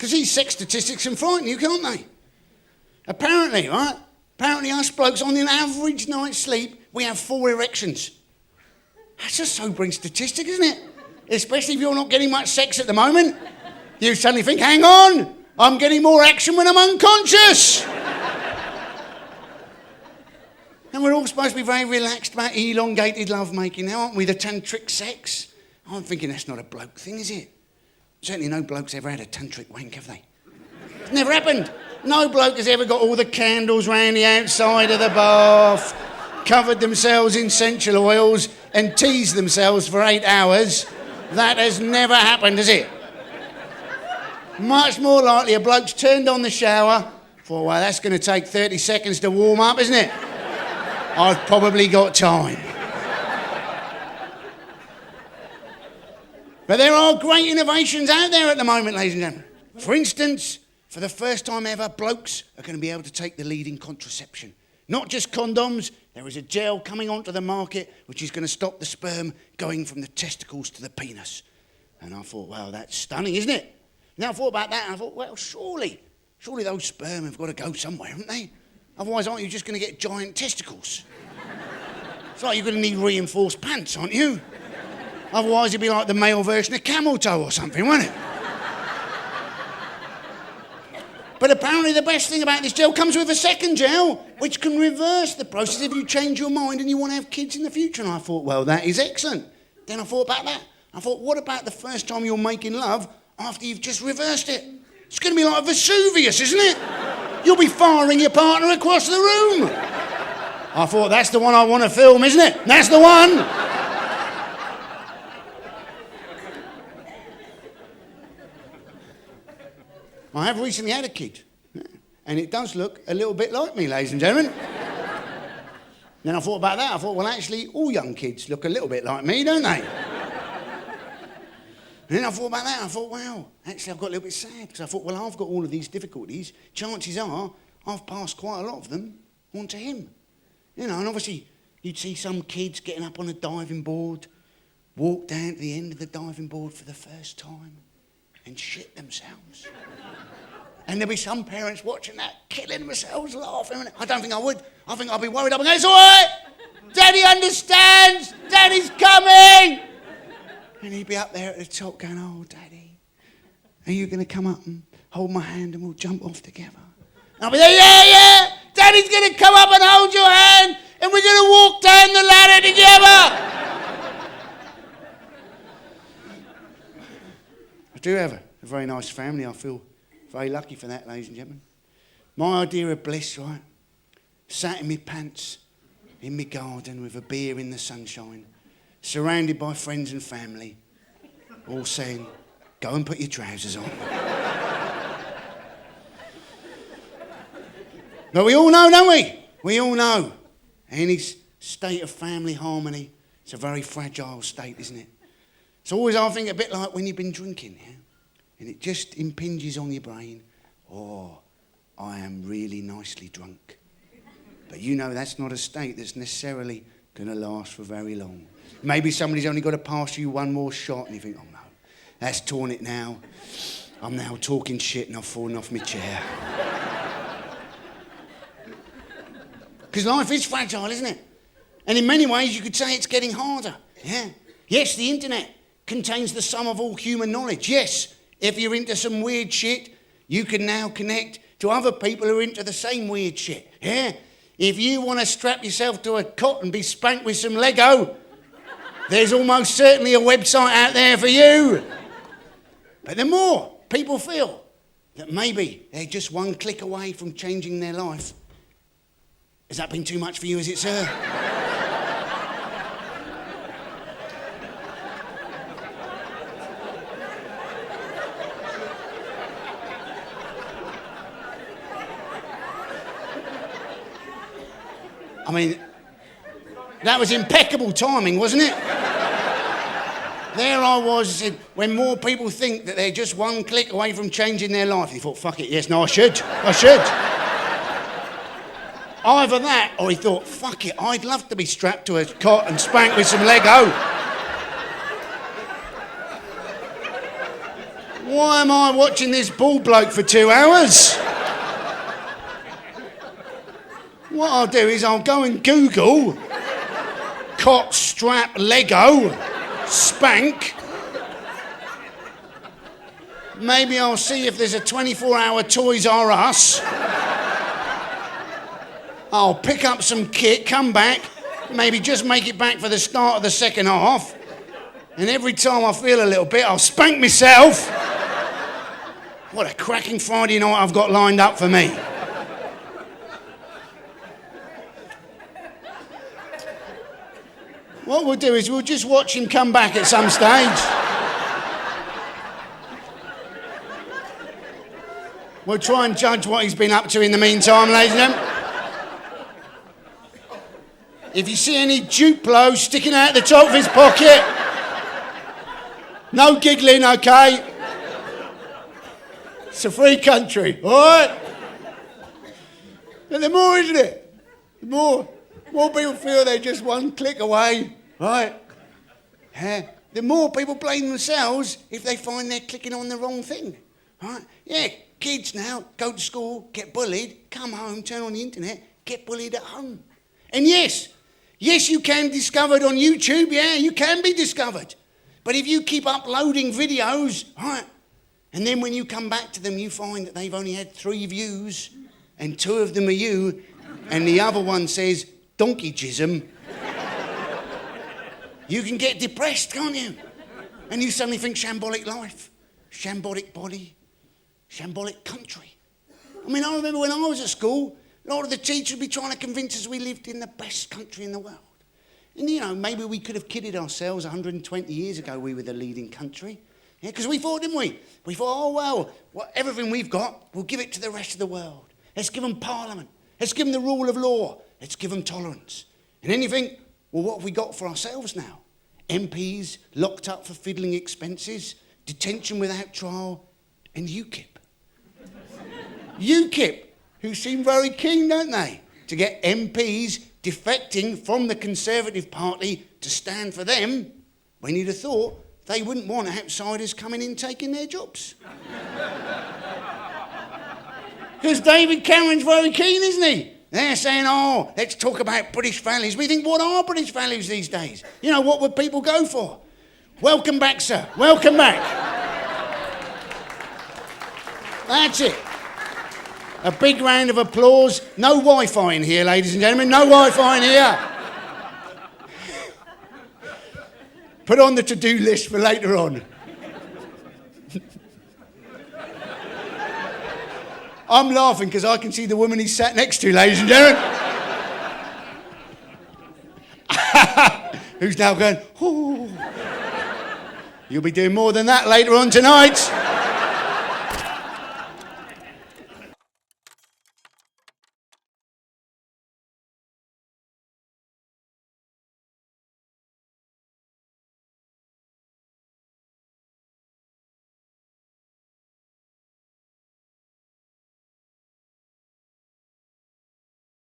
Because these sex statistics can frighten you, can't they? Apparently, right? Apparently us blokes, on an average night's sleep, we have 4 erections. That's a sobering statistic, isn't it? Especially if you're not getting much sex at the moment. You suddenly think, hang on, I'm getting more action when I'm unconscious. And we're all supposed to be very relaxed about elongated lovemaking now, aren't we? The tantric sex. I'm thinking that's not a bloke thing, is it? Certainly no bloke's ever had a tantric wank, have they? It's never happened. No bloke has ever got all the candles round the outside of the bath, covered themselves in essential oils and teased themselves for 8 hours. That has never happened, has it? Much more likely a bloke's turned on the shower, thought, well, that's going to take 30 seconds to warm up, isn't it? I've probably got time. But there are great innovations out there at the moment, ladies and gentlemen. For instance, for the first time ever, blokes are going to be able to take the lead in contraception. Not just condoms, there is a gel coming onto the market which is going to stop the sperm going from the testicles to the penis. And I thought, well, that's stunning, isn't it? Now I thought about that and I thought, well, surely those sperm have got to go somewhere, haven't they? Otherwise, aren't you just going to get giant testicles? It's like you're going to need reinforced pants, aren't you? Otherwise, it'd be like the male version of camel toe or something, wouldn't it? But apparently the best thing about this gel comes with a second gel, which can reverse the process if you change your mind and you want to have kids in the future. And I thought, well, that is excellent. Then I thought about that. I thought, what about the first time you're making love after you've just reversed it? It's going to be like Vesuvius, isn't it? You'll be firing your partner across the room. I thought, that's the one I want to film, isn't it? That's the one. I have recently had a kid, and it does look a little bit like me, ladies and gentlemen. Then I thought about that. I thought, well, actually, all young kids look a little bit like me, don't they? And then I thought about that. I thought, wow, actually, I've got a little bit sad, because I thought, well, I've got all of these difficulties. Chances are I've passed quite a lot of them on to him. You know, and obviously, you'd see some kids getting up on a diving board, walk down to the end of the diving board for the first time, and shit themselves. And there'll be some parents watching that, killing themselves, laughing. I don't think I would. I think I'd be worried. I'd be going, it's all right. Daddy understands. Daddy's coming. And he'd be up there at the top going, oh, Daddy, are you going to come up and hold my hand and we'll jump off together? And I'll be there, yeah. Daddy's going to come up and hold your hand and we're going to walk down the ladder together. I do have a very nice family. I feel very lucky for that, ladies and gentlemen. My idea of bliss, right? Sat in my pants, in my garden with a beer in the sunshine, surrounded by friends and family, all saying, go and put your trousers on. But we all know, don't we? We all know. Any state of family harmony, it's a very fragile state, isn't it? It's always, I think, a bit like when you've been drinking, yeah? And it just impinges on your brain, oh, I am really nicely drunk. But you know that's not a state that's necessarily going to last for very long. Maybe somebody's only got to pass you one more shot and you think, oh no, that's torn it now. I'm now talking shit and I've fallen off my chair. Because life is fragile, isn't it? And in many ways you could say it's getting harder. Yeah. Yes, the internet contains the sum of all human knowledge. Yes, if you're into some weird shit, you can now connect to other people who are into the same weird shit. Yeah? If you want to strap yourself to a cot and be spanked with some Lego, there's almost certainly a website out there for you. But the more people feel that maybe they're just one click away from changing their life. Has that been too much for you, is it, sir? I mean, that was impeccable timing, wasn't it? There I was, when more people think that they're just one click away from changing their life. He thought, fuck it, yes, no, I should. Either that, or he thought, fuck it, I'd love to be strapped to a cot and spanked with some Lego. Why am I watching this bald bloke for 2 hours? What I'll do is I'll go and Google cock strap Lego spank. Maybe I'll see if there's a 24-hour Toys R Us. I'll pick up some kit, come back, maybe just make it back for the start of the second half. And every time I feel a little bit, I'll spank myself. What a cracking Friday night I've got lined up for me. What we'll do is we'll just watch him come back at some stage. We'll try and judge what he's been up to in the meantime, ladies and gentlemen. If you see any Duplo sticking out the top of his pocket, no giggling, okay? It's a free country, all right? And the more, isn't it? The more people feel they're just one click away, right? The more people blame themselves if they find they're clicking on the wrong thing, right? Yeah, kids now go to school, get bullied, come home, turn on the internet, get bullied at home. And yes, you can be discovered on YouTube, yeah, you can be discovered. But if you keep uploading videos, right, and then when you come back to them, you find that they've only had 3 views, and 2 of them are you, and the other one says, donkey jism, you can get depressed, can't you? And you suddenly think shambolic life, shambolic body, shambolic country. I mean, I remember when I was at school, a lot of the teachers would be trying to convince us we lived in the best country in the world. And, you know, maybe we could have kidded ourselves 120 years ago we were the leading country. Yeah, because we thought, didn't we? We thought, oh, well, everything we've got, we'll give it to the rest of the world. Let's give them parliament. Let's give them the rule of law. Let's give them tolerance. And then you think, well, what have we got for ourselves now? MPs locked up for fiddling expenses, detention without trial, and UKIP. UKIP, who seem very keen, don't they, to get MPs defecting from the Conservative Party to stand for them, when you'd have thought they wouldn't want outsiders coming in taking their jobs. Because David Cameron's very keen, isn't he? They're saying, oh, let's talk about British values. We think, what are British values these days? You know, what would people go for? Welcome back, sir. Welcome back. That's it. A big round of applause. No Wi-Fi in here, ladies and gentlemen. No Wi-Fi in here. Put on the to-do list for later on. I'm laughing because I can see the woman he's sat next to, ladies and gentlemen. Who's now going, ooh. You'll be doing more than that later on tonight.